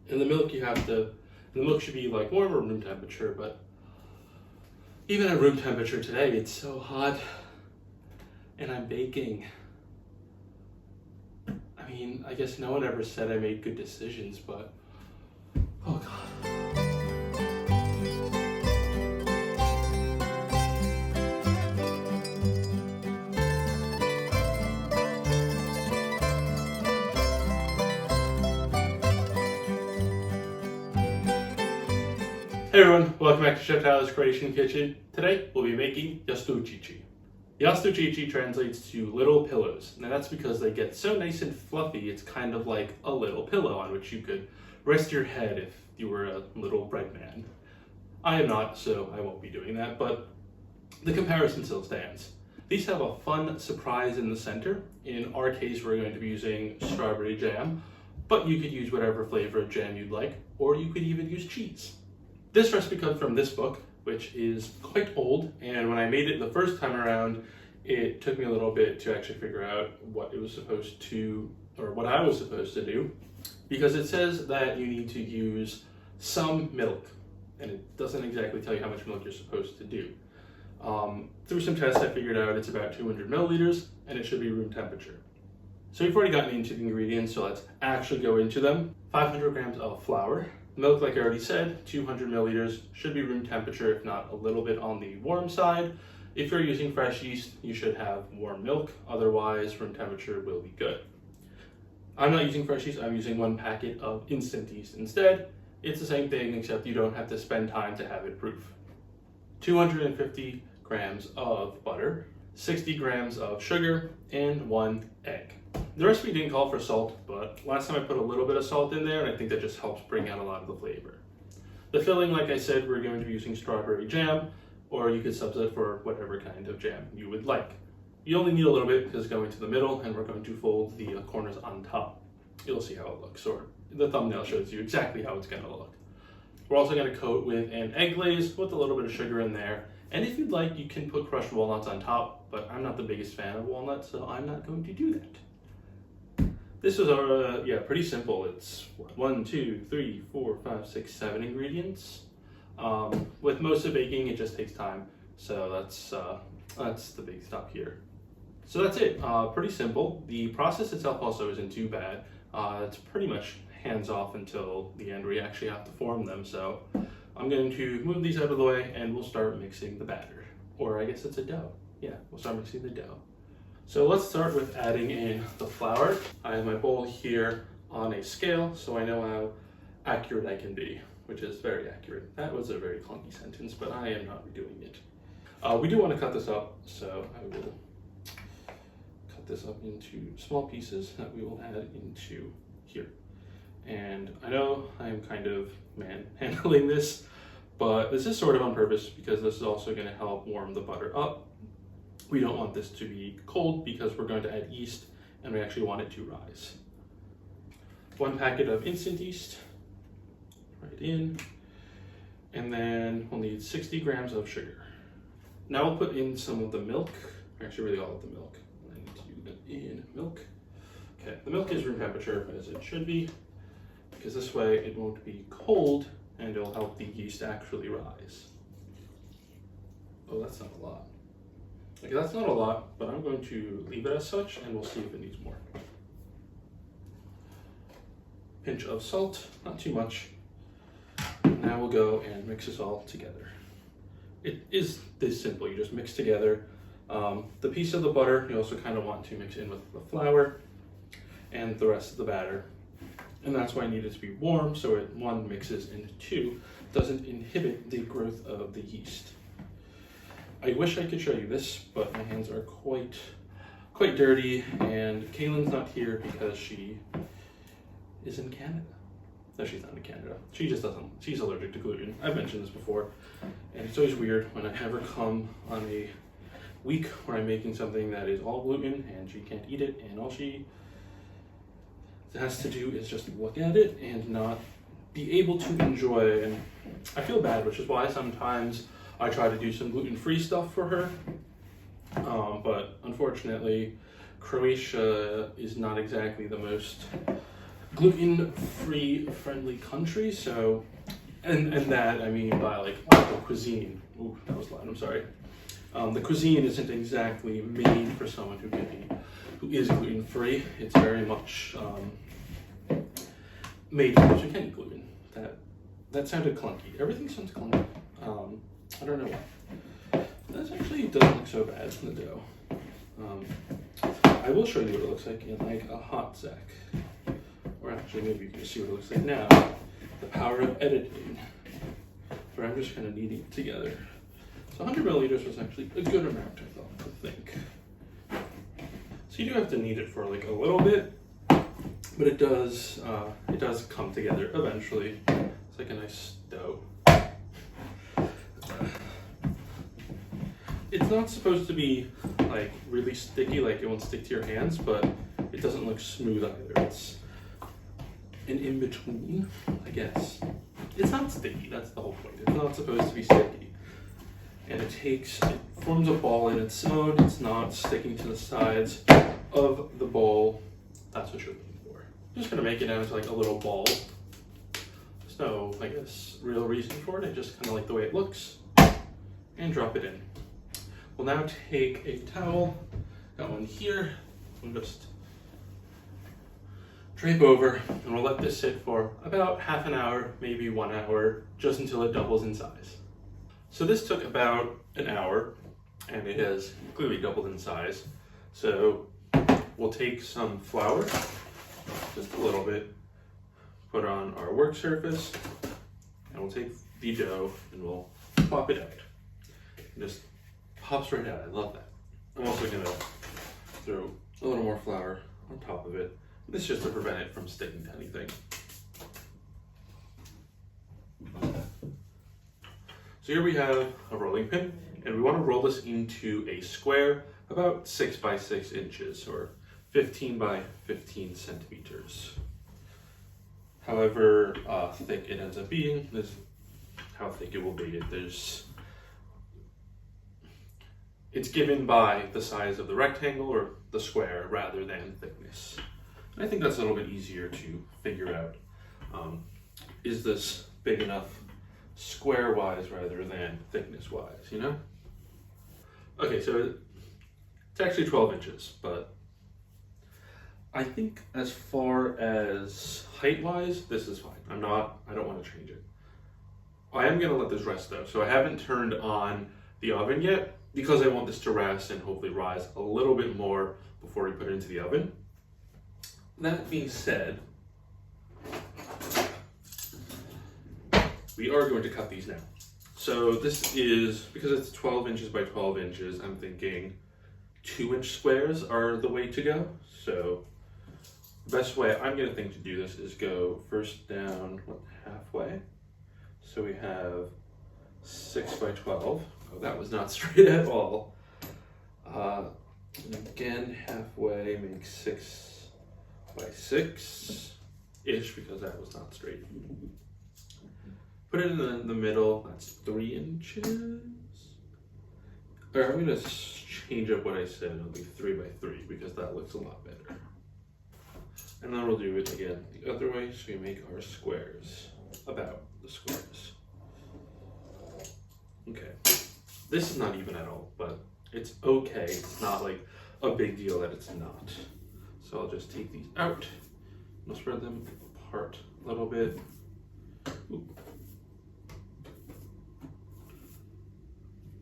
In the milk the milk should be like warm or room temperature, but even at room temperature today, it's so hot and I'm baking. I mean, I guess no one ever said I made good decisions, but oh God. Hey everyone, welcome back to Chef Tyler's Creation Kitchen. Today we'll be making Jastičići. Jastičići translates to little pillows. Now that's because they get so nice and fluffy, it's kind of like a little pillow on which you could rest your head if you were a little bread man. I am not, so I won't be doing that, but the comparison still stands. These have a fun surprise in the center. In our case, we're going to be using strawberry jam, but you could use whatever flavor of jam you'd like, or you could even use cheese. This recipe comes from this book, which is quite old, and when I made it the first time around, it took me a little bit to actually figure out what it was supposed to, or what I was supposed to do, because it says that you need to use some milk, and it doesn't exactly tell you how much milk you're supposed to do. Through some tests, I figured out it's about 200 milliliters, and it should be room temperature. So we've already gotten into the ingredients, so let's actually go into them. 500 grams of flour. Milk, like I already said, 200 milliliters, should be room temperature, if not a little bit on the warm side. If you're using fresh yeast, you should have warm milk, otherwise room temperature will be good. I'm not using fresh yeast, I'm using 1 packet of instant yeast instead. It's the same thing, except you don't have to spend time to have it proof. 250 grams of butter, 60 grams of sugar, and 1 egg. The recipe didn't call for salt, but last time I put a little bit of salt in there, and I think that just helps bring out a lot of the flavor. The filling, like I said, we're going to be using strawberry jam, or you could substitute for whatever kind of jam you would like. You only need a little bit because it's going to the middle, and we're going to fold the corners on top. You'll see how it looks, or the thumbnail shows you exactly how it's going to look. We're also going to coat with an egg glaze with a little bit of sugar in there, and if you'd like, you can put crushed walnuts on top, but I'm not the biggest fan of walnuts, so I'm not going to do that. This is pretty simple. It's 1, 2, 3, 4, 5, 6, 7 ingredients. With most of baking, it just takes time. So that's the big stuff here. So that's it. Pretty simple. The process itself also isn't too bad. It's pretty much hands off until the end where you actually have to form them. So I'm going to move these out of the way and we'll start mixing the batter. Or I guess it's a dough. Yeah, we'll start mixing the dough. So let's start with adding in the flour. I have my bowl here on a scale, so I know how accurate I can be, which is very accurate. That was a very clunky sentence, but I am not redoing it. We do want to cut this up, so I will cut this up into small pieces that we will add into here. And I know I am kind of manhandling this, but this is sort of on purpose because this is also going to help warm the butter up. We don't want this to be cold because we're going to add yeast and we actually want it to rise. 1 packet of instant yeast, right in, and then we'll need 60 grams of sugar. Now we'll put in some of the milk, actually really all of the milk. I need to do that in milk. Okay, the milk is room temperature as it should be, because this way it won't be cold and it'll help the yeast actually rise. Oh, that's not a lot. Okay, that's not a lot, but I'm going to leave it as such and we'll see if it needs more. Pinch of salt, not too much. Now we'll go and mix this all together. It is this simple, you just mix together. The piece of the butter you also kind of want to mix in with the flour and the rest of the batter. And that's why I need it to be warm so it, 1, mixes, and 2, doesn't inhibit the growth of the yeast. I wish I could show you this, but my hands are quite dirty, and Kaylin's not here because she is in Canada. No, she's not in Canada. She just doesn't, she's allergic to gluten. I've mentioned this before, and it's always weird when I have her come on a week where I'm making something that is all gluten and she can't eat it, and all she has to do is just look at it and not be able to enjoy it. And I feel bad, which is why sometimes I try to do some gluten-free stuff for her, but unfortunately, Croatia is not exactly the most gluten-free friendly country, so, and that I mean by like the cuisine. Ooh, that was loud, I'm sorry. The cuisine isn't exactly made for someone who is gluten-free. It's very much made for those who can eat gluten. That sounded clunky. Everything sounds clunky. I don't know why. That actually doesn't look so bad in the dough. I will show you what it looks like in like a hot sack. Or actually, maybe you can just see what it looks like now. The power of editing. Where I'm just kind of kneading it together. So 100 milliliters was actually a good amount, I think. So you do have to knead it for like a little bit, but it does come together eventually. It's like a nice dough. It's not supposed to be like really sticky, like it won't stick to your hands, but it doesn't look smooth either. It's an in-between, I guess. It's not sticky, that's the whole point. It's not supposed to be sticky. And it forms a ball in its own. It's not sticking to the sides of the bowl. That's what you're looking for. I'm just gonna make it down into like a little ball. There's no, I guess, real reason for it. I just kind of like the way it looks. And drop it in. We'll now take a towel, got one here, we'll just drape over, and we'll let this sit for about half an hour, maybe 1 hour, just until it doubles in size. So this took about an hour, and it has clearly doubled in size. So we'll take some flour, just a little bit, put on our work surface, and we'll take the dough and we'll pop it out. And just pops right out. I love that. I'm also gonna throw a little more flour on top of it. This is just to prevent it from sticking to anything. So here we have a rolling pin, and we want to roll this into a square about 6 by 6 inches or 15 by 15 centimeters. However thick it ends up being is how thick it will be. It's given by the size of the rectangle or the square rather than thickness. And I think that's a little bit easier to figure out. Is this big enough square-wise rather than thickness-wise, you know? Okay, so it's actually 12 inches, but I think as far as height-wise, this is fine. I don't want to change it. I am gonna let this rest though, so I haven't turned on the oven yet because I want this to rest and hopefully rise a little bit more before we put it into the oven. That being said, we are going to cut these now. So this is, because it's 12 inches by 12 inches, I'm thinking 2-inch squares are the way to go. So the best way I'm gonna think to do this is go first down halfway. So we have 6 by 12. Oh, that was not straight at all. And again, halfway, make 6 by 6-ish because that was not straight. Put it in the middle, that's 3 inches. All right, I'm gonna change up what I said. It'll be 3 by 3 because that looks a lot better. And then we'll do it again the other way, so we make our squares about the squares. Okay, this is not even at all, but it's okay. It's not like a big deal that it's not. So I'll just take these out. And I'll spread them apart a little bit. Ooh.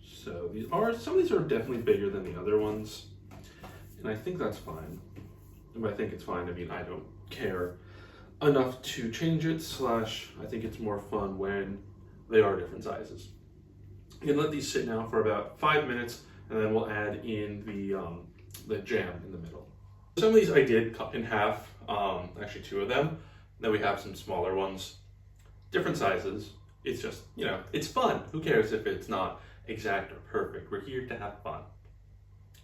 So some of these are definitely bigger than the other ones, and I think that's fine. And by I think it's fine, I mean I don't care enough to change it, / I think it's more fun when they are different sizes. You can let these sit now for about 5 minutes, and then we'll add in the jam in the middle. Some of these I did cut in half, actually 2 of them. Then we have some smaller ones, different sizes. It's just, you know, it's fun. Who cares if it's not exact or perfect? We're here to have fun.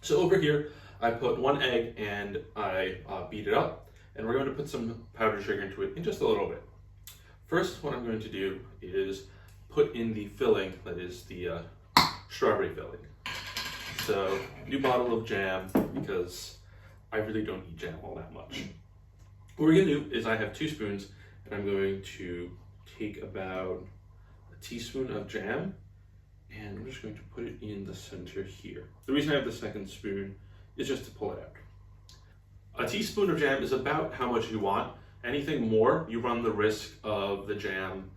So over here, I put 1 egg and I beat it up, and we're going to put some powdered sugar into it in just a little bit. First, what I'm going to do is put in the filling, that is the strawberry filling. So, new bottle of jam, because I really don't eat jam all that much. What we're gonna do is I have 2 spoons, and I'm going to take about a teaspoon of jam, and I'm just going to put it in the center here. The reason I have the second spoon is just to pull it out. A teaspoon of jam is about how much you want. Anything more, you run the risk of the jam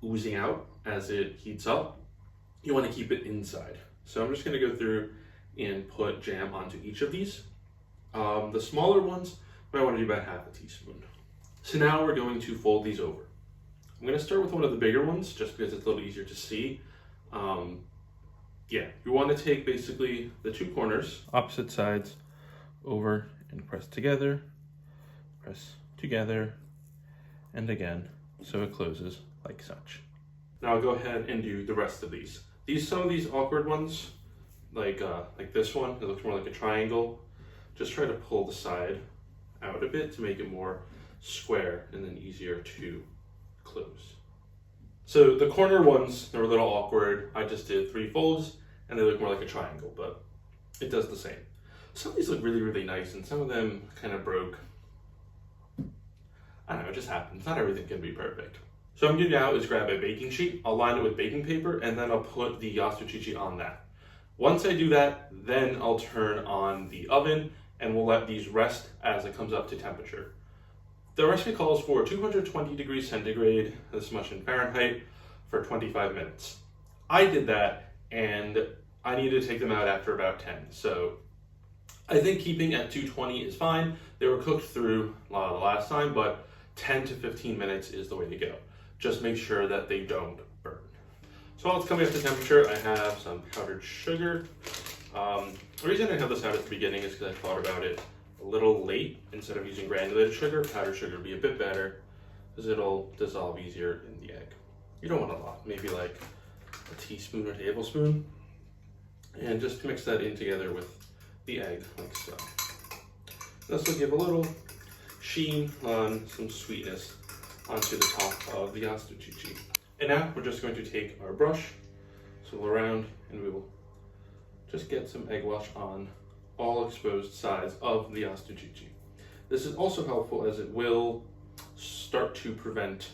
oozing out as it heats up. You want to keep it inside. So I'm just going to go through and put jam onto each of these. The smaller ones, I want to do about half a teaspoon. So now we're going to fold these over. I'm going to start with one of the bigger ones just because it's a little easier to see. Yeah, you want to take basically the 2 corners, opposite sides, over and press together, and again, so it closes like such. Now I'll go ahead and do the rest of these. Some of these awkward ones, like this one, it looks more like a triangle. Just try to pull the side out a bit to make it more square and then easier to close. So the corner ones, they're a little awkward. I just did 3 folds and they look more like a triangle, but it does the same. Some of these look really, really nice and some of them kind of broke. I don't know, it just happens. Not everything can be perfect. So what I'm gonna do now is grab a baking sheet, I'll line it with baking paper, and then I'll put the Jastičići on that. Once I do that, then I'll turn on the oven and we'll let these rest as it comes up to temperature. The recipe calls for 220 degrees centigrade, this much in Fahrenheit, for 25 minutes. I did that and I needed to take them out after about 10. So I think keeping at 220 is fine. They were cooked through the last time, but 10 to 15 minutes is the way to go. Just make sure that they don't burn. So while it's coming up to temperature, I have some powdered sugar. The reason I have this out at the beginning is because I thought about it a little late. Instead of using granulated sugar, powdered sugar would be a bit better because it'll dissolve easier in the egg. You don't want a lot, maybe like a teaspoon or tablespoon. And just mix that in together with the egg like so. This will give a little sheen on some sweetness onto the top of the Jastičići. And now we're just going to take our brush, swirl around, and we will just get some egg wash on all exposed sides of the Jastičići. This is also helpful as it will start to prevent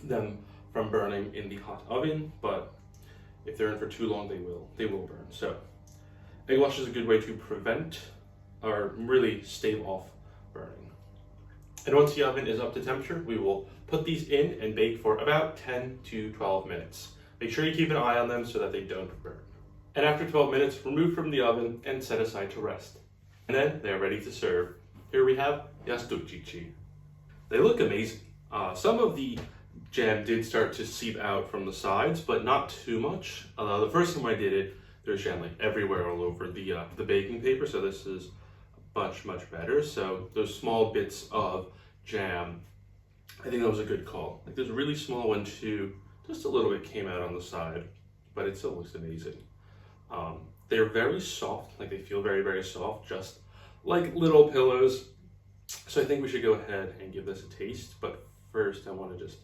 them from burning in the hot oven, but if they're in for too long, they will burn. So egg wash is a good way to prevent or really stave off burning. And once the oven is up to temperature, we will put these in and bake for about 10 to 12 minutes. Make sure you keep an eye on them so that they don't burn. And after 12 minutes, remove from the oven and set aside to rest. And then they're ready to serve. Here we have Jastučići. They look amazing. Some of the jam did start to seep out from the sides, but not too much. The first time I did it, there's jam like everywhere all over the baking paper, so this is much better. So those small bits of jam, I think that was a good call. Like there's a really small one too, just a little bit came out on the side, but it still looks amazing. They're very soft, like they feel very soft, just like little pillows. So I think we should go ahead and give this a taste, but first I want to just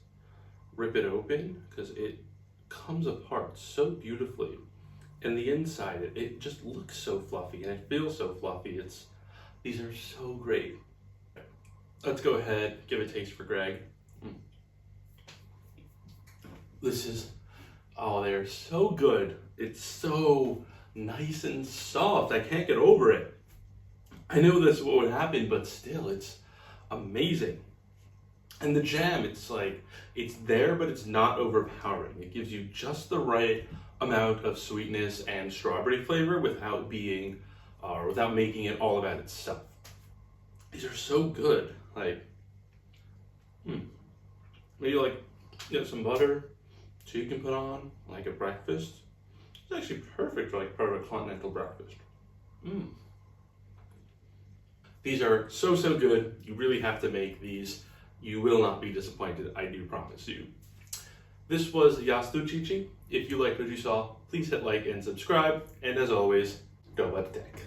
rip it open because it comes apart so beautifully. And the inside, it just looks so fluffy and it feels so fluffy. These are so great. Let's go ahead, give a taste for Greg. They're so good. It's so nice and soft. I can't get over it. I knew this would happen, but still, it's amazing. And the jam, it's there, but it's not overpowering. It gives you just the right amount of sweetness and strawberry flavor without making it all about itself. These are so good. Maybe some butter so you can put on like a breakfast. It's actually perfect for part of a continental breakfast. These are so good. You really have to make these. You will not be disappointed, I do promise you. This was Jastučići. If you liked what you saw, please hit like and subscribe. And as always, go let tech.